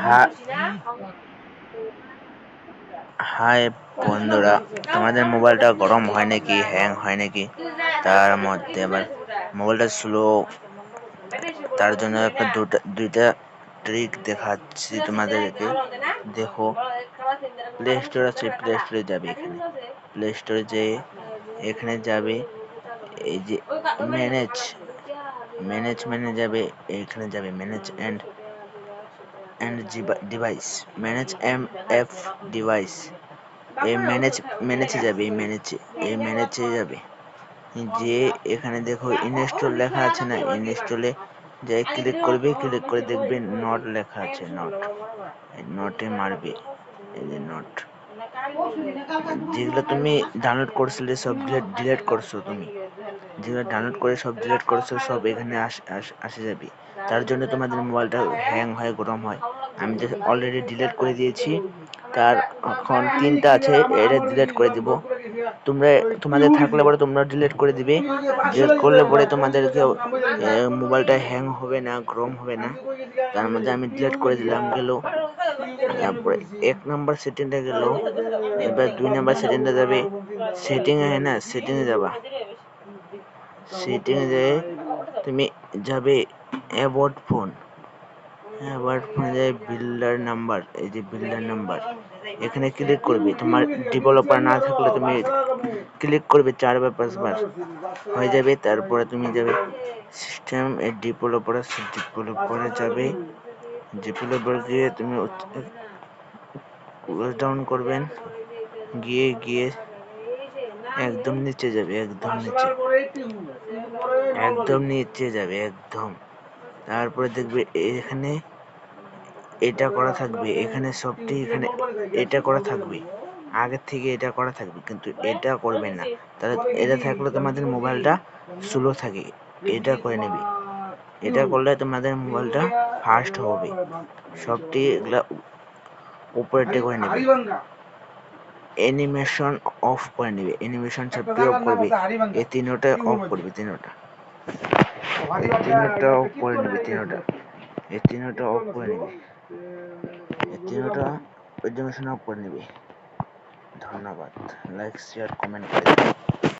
হা- high বন্ধুরা, তোমাদের মোবাইলটা গরম হয় নাকি, হ্যাং হয় নাকি? তার মধ্যে আবার মোবাইলটা স্লো, তার জন্য একটা দুইটা ট্রিক দেখাচ্ছি তোমাদেরকে। দেখো, প্লে স্টোর আছে, প্লে স্টোরে যাবে, এখানে প্লে স্টোরে যেয়ে এখানে যাবে, এই যে ম্যানেজ ম্যানেজ যাবে, এখানে যাবে manage and device, manage F device. এই ম্যানেজে যাবে, এই ম্যানেজে যাবে, যে এখানে দেখো ইনস্টল লেখা আছে না, ইনস্টলে যে ক্লিক করবে, ক্লিক করে দেখবে নট লেখা আছে, নটে মারবে। এই যে নট, যেগুলো তুমি ডাউনলোড করছিলে সব ডিলিট করছো, তুমি যেগুলো ডাউনলোড করে সব ডিলিট করছো সব এখানে আসে যাবে। তার জন্য তোমাদের মোবাইলটা হ্যাং হয়, গরম হয়। আমি তো অলরেডি ডিলিট করে দিয়েছি, তার এখন তিনটা আছে, এটা ডিলিট করে দিব। তোমাদের থাকলে পরে তোমরা ডিলিট করে দিবে। ডিলিট করলে পরে তোমাদেরকে মোবাইলটা হ্যাং হবে না, গরম হবে না। তার মধ্যে আমি ডিলিট করে দিলাম, গেল। তারপরে 1 নম্বর সেটিংটা গেল, এবার 2 নম্বর সেটিংটা যাবে। সেটিং এ না, সেটিং এ যাবা, সেটিং এ যেয়ে তুমি যাবে অ্যাবাউট ফোন, বিল্ডার নাম্বার, এই যে বিল্ডার নাম্বার, এখানে ক্লিক করবে। তোমার ডেভেলপার না থাকলে তুমি ক্লিক করবে 4 বা 5 বার, হয়ে যাবে। তারপরে তুমি যাবে সিস্টেম ডেভেলপারে যাবে, ডেভেলপার গিয়ে তুমি ক্লোজ ডাউন করবেন, গিয়ে একদম নিচে যাবে, একদম নিচে যাবে, একদম। তারপরে দেখবে এখানে এটা করা থাকবে, এখানে সবটি, এখানে এটা করা থাকবে, আগের থেকে এটা করা থাকবে, কিন্তু এটা করবে না। তাহলে এটা থাকলে তোমাদের মোবাইলটা স্লো থাকে, এটা করে নেবে। এটা করলে তোমাদের মোবাইলটা ফাস্ট হবে। সবটি এগুলা উপরে করে নেবে, অ্যানিমেশন অফ করে নেবে, অ্যানিমেশন সবটি অফ করবে, এই তিনোটা অফ করবে, তিনোটা অফ করে নেবে, তিনোটা অফ করে নেবে, তিনোটা অ্যানিমেশন অফ করে নেবে। ধন্যবাদ, লাইক শেয়ার কমেন্ট করে